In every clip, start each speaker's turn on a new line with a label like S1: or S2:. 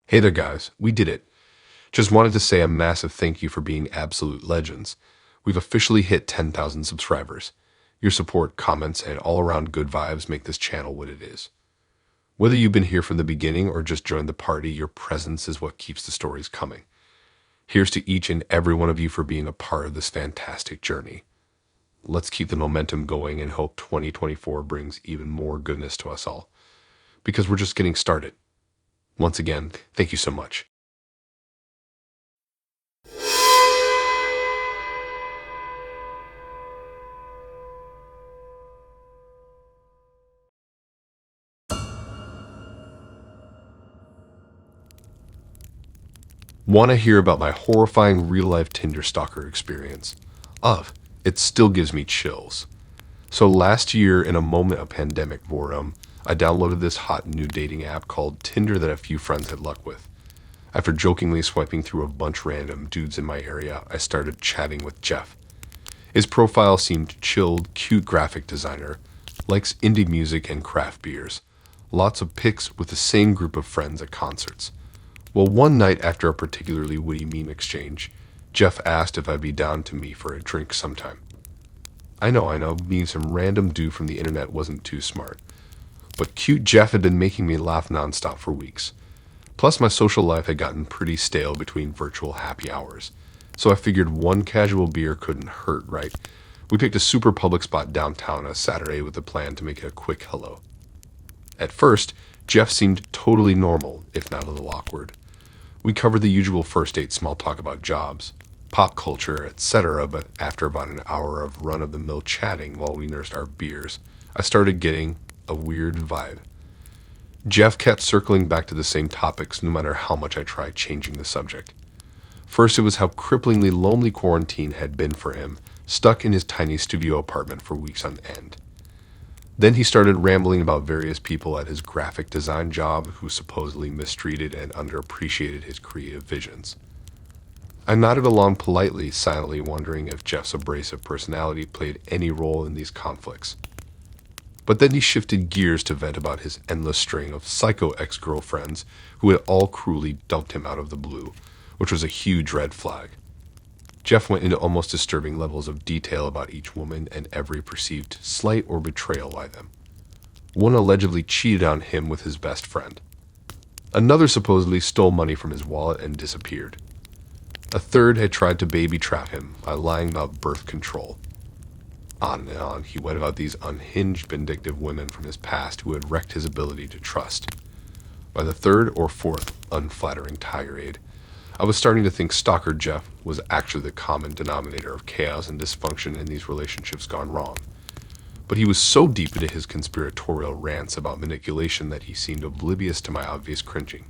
S1: Hey there, guys. We did it. Just wanted to say a massive thank you for being absolute legends. We've officially hit 10,000 subscribers. Your support, comments, and all around good vibes make this channel what it is. Whether you've been here from the beginning or just joined the party, your presence is what keeps the stories coming. Here's to each and every one of you for being a part of this fantastic journey. Let's keep the momentum going and hope 2024 brings even more goodness to us all. Because we're just getting started. Once again, thank you so much. Want to hear about my horrifying real-life Tinder stalker experience? It still gives me chills. So last year, in a moment of pandemic boredom, I downloaded this hot new dating app called Tinder that a few friends had luck with. After jokingly swiping through a bunch random dudes in my area, I started chatting with Jeff. His profile seemed chilled, cute graphic designer, likes indie music and craft beers, lots of pics with the same group of friends at concerts. Well, one night after a particularly witty meme exchange, Jeff asked if I'd be down to me for a drink sometime. I know, being some random dude from the internet wasn't too smart. But cute Jeff had been making me laugh nonstop for weeks. Plus, my social life had gotten pretty stale between virtual happy hours. So I figured one casual beer couldn't hurt, right? We picked a super public spot downtown on a Saturday with a plan to make it a quick hello. At first, Jeff seemed totally normal, if not a little awkward. We covered the usual first date small talk about jobs, pop culture, etc., but after about an hour of run-of-the-mill chatting while we nursed our beers, I started getting a weird vibe. Jeff kept circling back to the same topics no matter how much I tried changing the subject. First, it was how cripplingly lonely quarantine had been for him, stuck in his tiny studio apartment for weeks on end. Then he started rambling about various people at his graphic design job who supposedly mistreated and underappreciated his creative visions. I nodded along politely, silently wondering if Jeff's abrasive personality played any role in these conflicts. But then he shifted gears to vent about his endless string of psycho ex-girlfriends who had all cruelly dumped him out of the blue, which was a huge red flag. Jeff went into almost disturbing levels of detail about each woman and every perceived slight or betrayal by them. One allegedly cheated on him with his best friend. Another supposedly stole money from his wallet and disappeared. A third had tried to baby trap him by lying about birth control. On and on he went about these unhinged, vindictive women from his past who had wrecked his ability to trust. By the third or fourth unflattering tirade, I was starting to think Stalker Jeff was actually the common denominator of chaos and dysfunction in these relationships gone wrong. But he was so deep into his conspiratorial rants about manipulation that he seemed oblivious to my obvious cringing.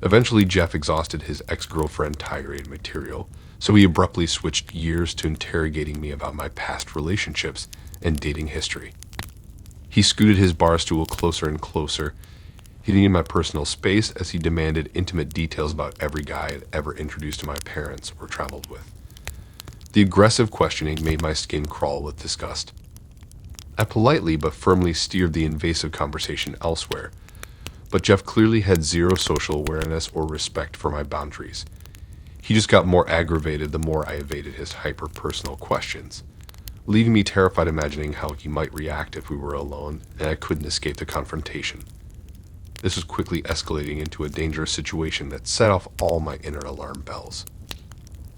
S1: Eventually, Jeff exhausted his ex-girlfriend tirade material, so he abruptly switched gears to interrogating me about my past relationships and dating history. He scooted his bar stool closer and closer, hitting in my personal space as he demanded intimate details about every guy I had ever introduced to my parents or traveled with. The aggressive questioning made my skin crawl with disgust. I politely but firmly steered the invasive conversation elsewhere, but Jeff clearly had zero social awareness or respect for my boundaries. He just got more aggravated the more I evaded his hyper-personal questions, leaving me terrified imagining how he might react if we were alone and I couldn't escape the confrontation. This was quickly escalating into a dangerous situation that set off all my inner alarm bells.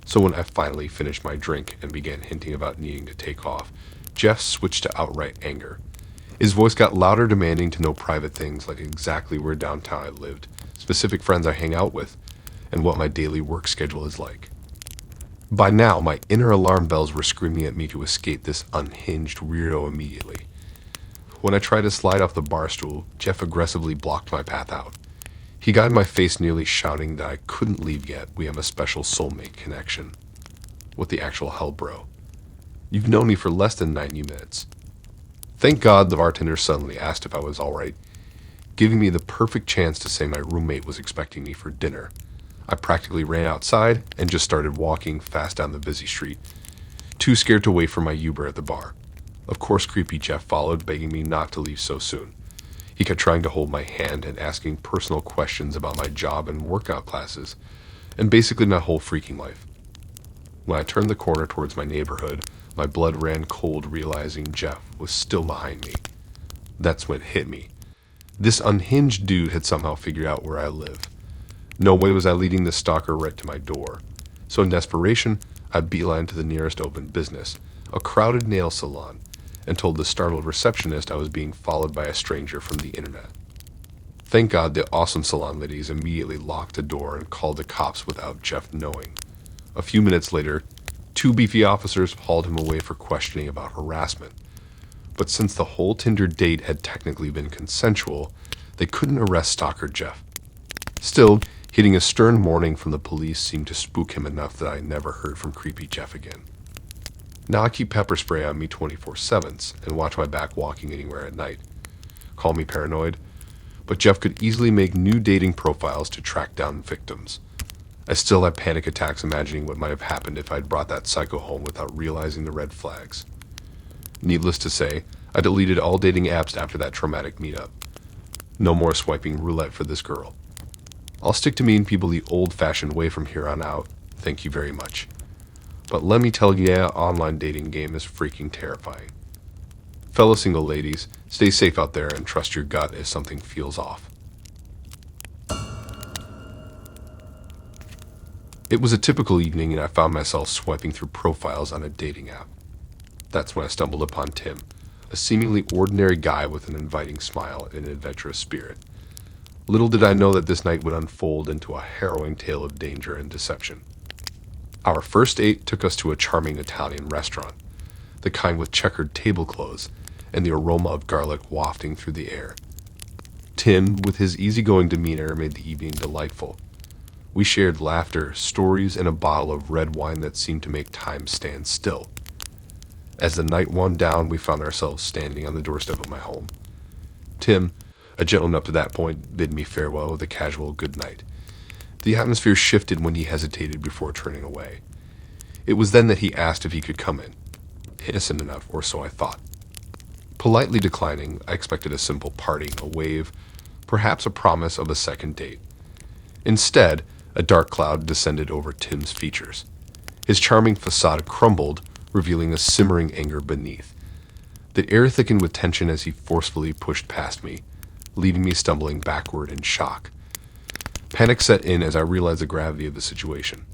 S1: So when I finally finished my drink and began hinting about needing to take off, Jeff switched to outright anger. His voice got louder, demanding to know private things like exactly where downtown I lived, specific friends I hang out with, and what my daily work schedule is like. By now, my inner alarm bells were screaming at me to escape this unhinged weirdo immediately. When I tried to slide off the bar stool, Jeff aggressively blocked my path out. He got in my face nearly shouting that I couldn't leave yet, we have a special soulmate connection. What the actual hell, bro? You've known me for less than 90 minutes. Thank God the bartender suddenly asked if I was alright, giving me the perfect chance to say my roommate was expecting me for dinner. I practically ran outside and just started walking fast down the busy street, too scared to wait for my Uber at the bar. Of course, creepy Jeff followed, begging me not to leave so soon. He kept trying to hold my hand and asking personal questions about my job and workout classes, and basically my whole freaking life. When I turned the corner towards my neighborhood, my blood ran cold realizing Jeff was still behind me. That's when it hit me. This unhinged dude had somehow figured out where I live. No way was I leading the stalker right to my door. So in desperation, I beelined to the nearest open business, a crowded nail salon, and told the startled receptionist I was being followed by a stranger from the internet. Thank God the awesome salon ladies immediately locked the door and called the cops without Jeff knowing. A few minutes later, 2 beefy officers hauled him away for questioning about harassment. But since the whole Tinder date had technically been consensual, they couldn't arrest stalker Jeff. Still, getting a stern warning from the police seemed to spook him enough that I never heard from creepy Jeff again. Now I keep pepper spray on me 24/7 and watch my back walking anywhere at night. Call me paranoid, but Jeff could easily make new dating profiles to track down victims. I still have panic attacks imagining what might have happened if I'd brought that psycho home without realizing the red flags. Needless to say, I deleted all dating apps after that traumatic meetup. No more swiping roulette for this girl. I'll stick to meeting people the old-fashioned way from here on out. Thank you very much. But let me tell you, yeah, online dating game is freaking terrifying. Fellow single ladies, stay safe out there and trust your gut if something feels off. It was a typical evening and I found myself swiping through profiles on a dating app. That's when I stumbled upon Tim, a seemingly ordinary guy with an inviting smile and an adventurous spirit. Little did I know that this night would unfold into a harrowing tale of danger and deception. Our first date took us to a charming Italian restaurant, the kind with checkered tablecloths and the aroma of garlic wafting through the air. Tim, with his easygoing demeanor, made the evening delightful. We shared laughter, stories, and a bottle of red wine that seemed to make time stand still. As the night wound down, we found ourselves standing on the doorstep of my home. Tim, a gentleman up to that point, bid me farewell with a casual good night. The atmosphere shifted when he hesitated before turning away. It was then that he asked if he could come in. Innocent enough, or so I thought. Politely declining, I expected a simple parting, a wave, perhaps a promise of a second date. Instead, a dark cloud descended over Tim's features. His charming facade crumbled, revealing a simmering anger beneath. The air thickened with tension as he forcefully pushed past me, leaving me stumbling backward in shock. Panic set in as I realized the gravity of the situation.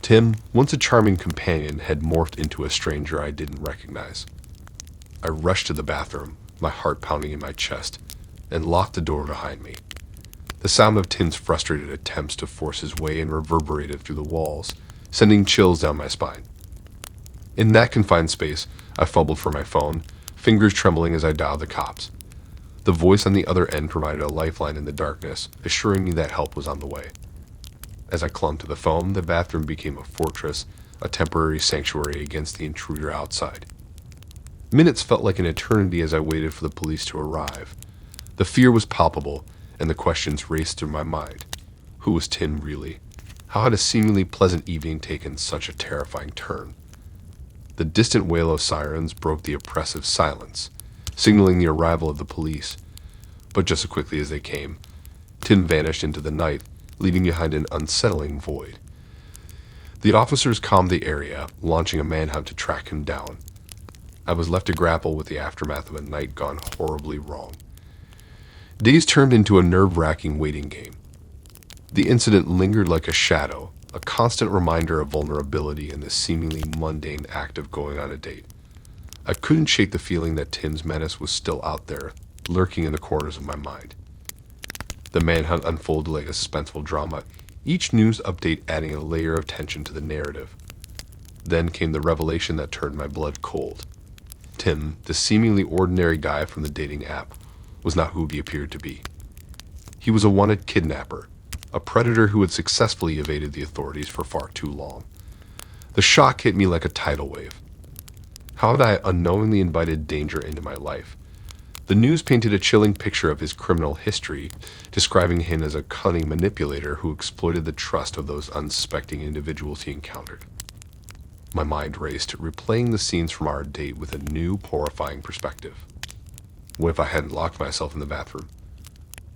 S1: Tim, once a charming companion, had morphed into a stranger I didn't recognize. I rushed to the bathroom, my heart pounding in my chest, and locked the door behind me. The sound of Tim's frustrated attempts to force his way in reverberated through the walls, sending chills down my spine. In that confined space, I fumbled for my phone, fingers trembling as I dialed the cops. The voice on the other end provided a lifeline in the darkness, assuring me that help was on the way. As I clung to the phone, the bathroom became a fortress, a temporary sanctuary against the intruder outside. Minutes felt like an eternity as I waited for the police to arrive. The fear was palpable, and the questions raced through my mind. Who was Tim really? How had a seemingly pleasant evening taken such a terrifying turn? The distant wail of sirens broke the oppressive silence, signaling the arrival of the police. But just as quickly as they came, Tim vanished into the night, leaving behind an unsettling void. The officers calmed the area, launching a manhunt to track him down. I was left to grapple with the aftermath of a night gone horribly wrong. Days turned into a nerve-wracking waiting game. The incident lingered like a shadow, a constant reminder of vulnerability in the seemingly mundane act of going on a date. I couldn't shake the feeling that Tim's menace was still out there, lurking in the corners of my mind. The manhunt unfolded like a suspenseful drama, each news update adding a layer of tension to the narrative. Then came the revelation that turned my blood cold. Tim, the seemingly ordinary guy from the dating app, was not who he appeared to be. He was a wanted kidnapper, a predator who had successfully evaded the authorities for far too long. The shock hit me like a tidal wave. How had I unknowingly invited danger into my life? The news painted a chilling picture of his criminal history, describing him as a cunning manipulator who exploited the trust of those unsuspecting individuals he encountered. My mind raced, replaying the scenes from our date with a new, horrifying perspective. What if I hadn't locked myself in the bathroom?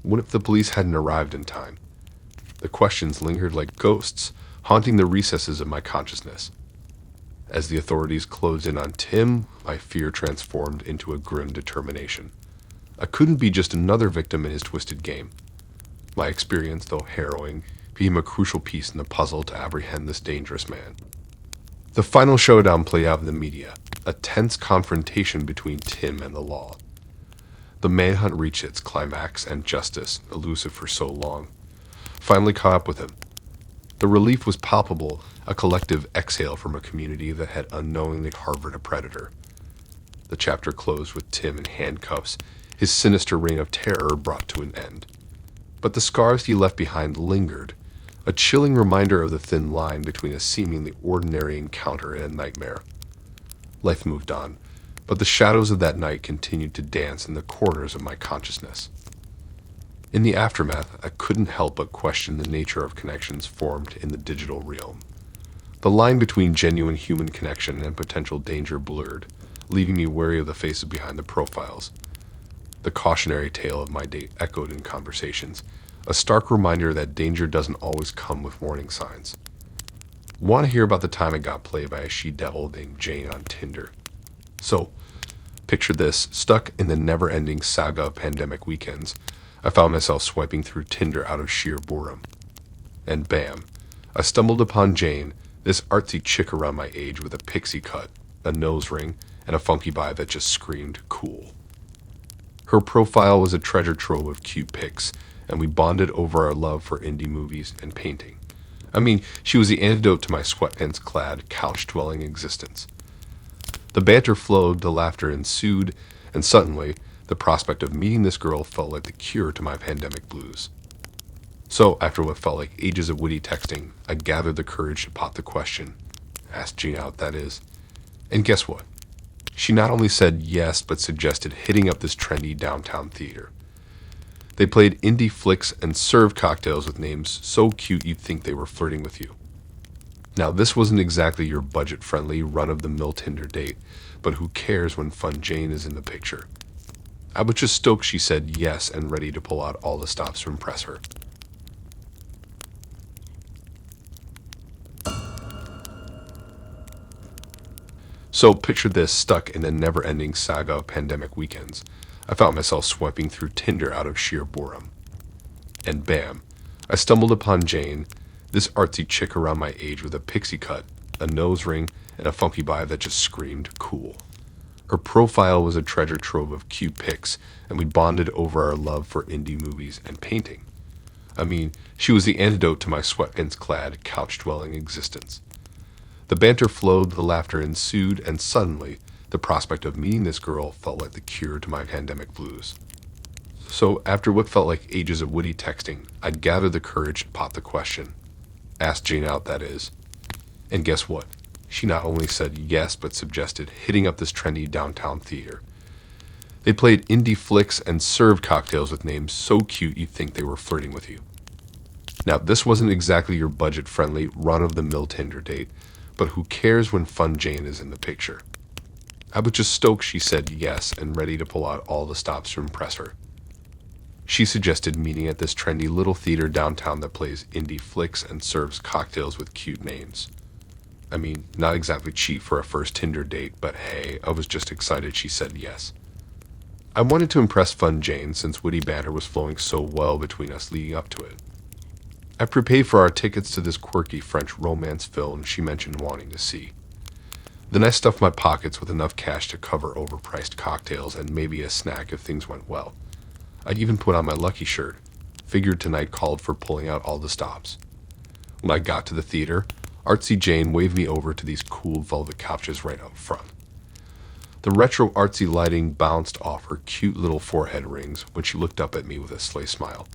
S1: What if the police hadn't arrived in time? The questions lingered like ghosts, haunting the recesses of my consciousness. As the authorities closed in on Tim, my fear transformed into a grim determination. I couldn't be just another victim in his twisted game. My experience, though harrowing, became a crucial piece in the puzzle to apprehend this dangerous man. The final showdown played out in the media, a tense confrontation between Tim and the law. The manhunt reached its climax, and justice, elusive for so long, finally caught up with him. The relief was palpable, a collective exhale from a community that had unknowingly harbored a predator. The chapter closed with Tim in handcuffs, his sinister reign of terror brought to an end. But the scars he left behind lingered, a chilling reminder of the thin line between a seemingly ordinary encounter and a nightmare. Life moved on, but the shadows of that night continued to dance in the corners of my consciousness. In the aftermath, I couldn't help but question the nature of connections formed in the digital realm. The line between genuine human connection and potential danger blurred, leaving me wary of the faces behind the profiles. The cautionary tale of my date echoed in conversations, a stark reminder that danger doesn't always come with warning signs. Want to hear about the time I got played by a she-devil named Jane on Tinder? So, picture this, stuck in the never-ending saga of pandemic weekends, I found myself swiping through Tinder out of sheer boredom. And bam, I stumbled upon Jane, this artsy chick around my age with a pixie cut, a nose ring, and a funky vibe that just screamed cool. Her profile was a treasure trove of cute pics, and we bonded over our love for indie movies and painting. I mean, she was the antidote to my sweatpants-clad, couch-dwelling existence. The banter flowed, the laughter ensued, and suddenly, the prospect of meeting this girl felt like the cure to my pandemic blues. So, after what felt like ages of witty texting, I gathered the courage to pop the question. Asked Gina out, that is. And guess what? She not only said yes, but suggested hitting up this trendy downtown theater. They played indie flicks and served cocktails with names so cute you'd think they were flirting with you. Now, this wasn't exactly your budget-friendly, run-of-the-mill Tinder date, but who cares when Fun Jane is in the picture? I was just stoked she said yes and ready to pull out all the stops to impress her. So picture this, stuck in the never-ending saga of pandemic weekends. I found myself swiping through Tinder out of sheer boredom. And bam, I stumbled upon Jane, this artsy chick around my age with a pixie cut, a nose ring, and a funky vibe that just screamed cool. Her profile was a treasure trove of cute pics, and we bonded over our love for indie movies and painting. I mean, she was the antidote to my sweatpants-clad, couch-dwelling existence. The banter flowed, the laughter ensued, and suddenly, the prospect of meeting this girl felt like the cure to my pandemic blues. So, after what felt like ages of witty texting, I'd gathered the courage to pop the question. Asked Jane out, that is. And guess what? She not only said yes, but suggested hitting up this trendy downtown theater. They played indie flicks and served cocktails with names so cute you'd think they were flirting with you. Now, this wasn't exactly your budget-friendly, run-of-the-mill Tinder date, but who cares when Fun Jane is in the picture? I was just stoked she said yes and ready to pull out all the stops to impress her. She suggested meeting at this trendy little theater downtown that plays indie flicks and serves cocktails with cute names. I mean, not exactly cheap for a first Tinder date, but hey, I was just excited she said yes. I wanted to impress Fun Jane since witty banter was flowing so well between us leading up to it. I prepaid for our tickets to this quirky French romance film she mentioned wanting to see. Then I stuffed my pockets with enough cash to cover overpriced cocktails and maybe a snack if things went well. I even put on my lucky shirt. Figured tonight called for pulling out all the stops. When I got to the theater, artsy Jane waved me over to these cool velvet couches right up front. The retro artsy lighting bounced off her cute little forehead rings when she looked up at me with a sly smile.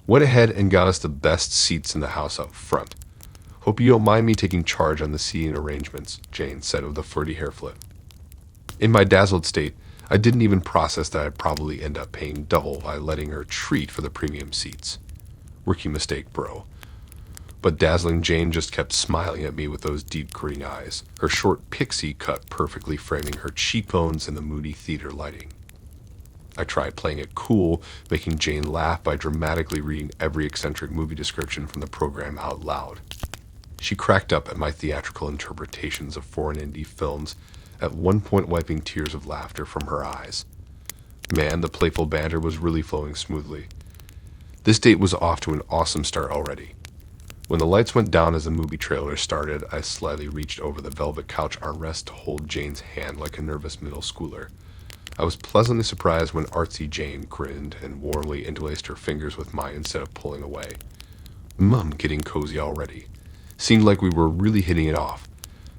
S1: Went ahead and got us the best seats in the house up front. Hope you don't mind me taking charge on the seating arrangements, Jane said with a flirty hair flip. In my dazzled state, I didn't even process that I'd probably end up paying double by letting her treat for the premium seats. Rookie mistake, bro. But dazzling Jane just kept smiling at me with those deep green eyes, her short pixie cut perfectly framing her cheekbones in the moody theater lighting. I tried playing it cool, making Jane laugh by dramatically reading every eccentric movie description from the program out loud. She cracked up at my theatrical interpretations of foreign indie films, at one point wiping tears of laughter from her eyes. Man, the playful banter was really flowing smoothly. This date was off to an awesome start already. When the lights went down as the movie trailer started, I slyly reached over the velvet couch armrest to hold Jane's hand like a nervous middle schooler. I was pleasantly surprised when artsy Jane grinned and warmly interlaced her fingers with mine instead of pulling away. Getting cozy already. Seemed like we were really hitting it off.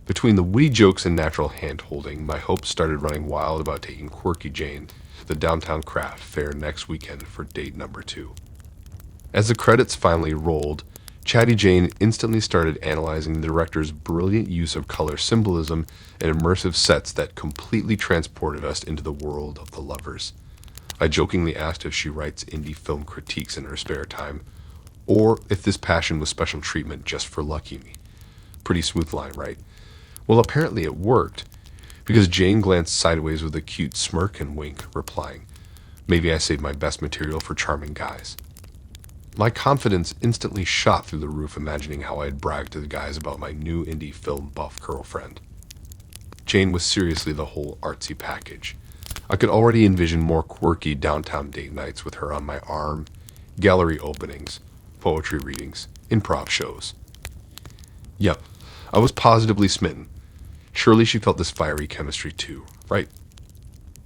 S1: Between the witty jokes and natural hand-holding, my hopes started running wild about taking quirky Jane to the downtown craft fair next weekend for date number 2. As the credits finally rolled, Chatty Jane instantly started analyzing the director's brilliant use of color symbolism and immersive sets that completely transported us into the world of the lovers. I jokingly asked if she writes indie film critiques in her spare time, or if this passion was special treatment just for lucky me. Pretty smooth line, right? Well, apparently it worked, because Jane glanced sideways with a cute smirk and wink, replying, "Maybe I saved my best material for charming guys." My confidence instantly shot through the roof, imagining how I had bragged to the guys about my new indie film buff girlfriend. Jane was seriously the whole artsy package. I could already envision more quirky downtown date nights with her on my arm, gallery openings, poetry readings, improv shows. Yep, I was positively smitten. Surely she felt this fiery chemistry too, right?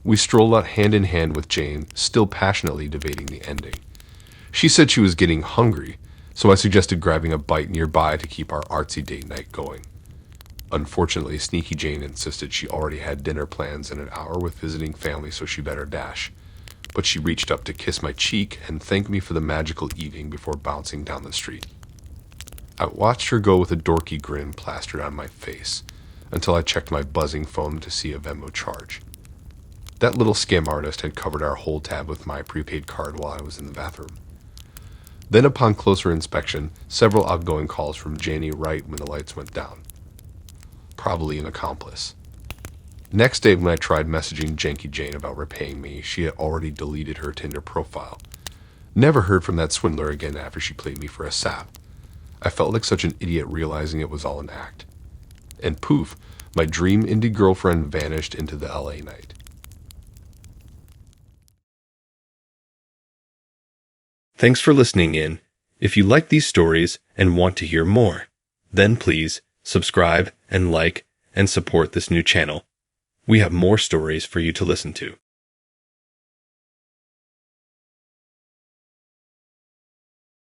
S1: We strolled out hand in hand with Jane, still passionately debating the ending. She said she was getting hungry, so I suggested grabbing a bite nearby to keep our artsy date night going. Unfortunately, Sneaky Jane insisted she already had dinner plans in an hour with visiting family, so she better dash. But she reached up to kiss my cheek and thank me for the magical evening before bouncing down the street. I watched her go with a dorky grin plastered on my face, until I checked my buzzing phone to see a Venmo charge. That little scam artist had covered our whole tab with my prepaid card while I was in the bathroom. Then upon closer inspection, several outgoing calls from Janie right when the lights went down. Probably an accomplice. Next day when I tried messaging Janky Jane about repaying me, she had already deleted her Tinder profile. Never heard from that swindler again after she played me for a sap. I felt like such an idiot realizing it was all an act. And poof, my dream indie girlfriend vanished into the LA night. Thanks for listening in. If you like these stories and want to hear more, then please subscribe and like and support this new channel. We have more stories for you to listen to.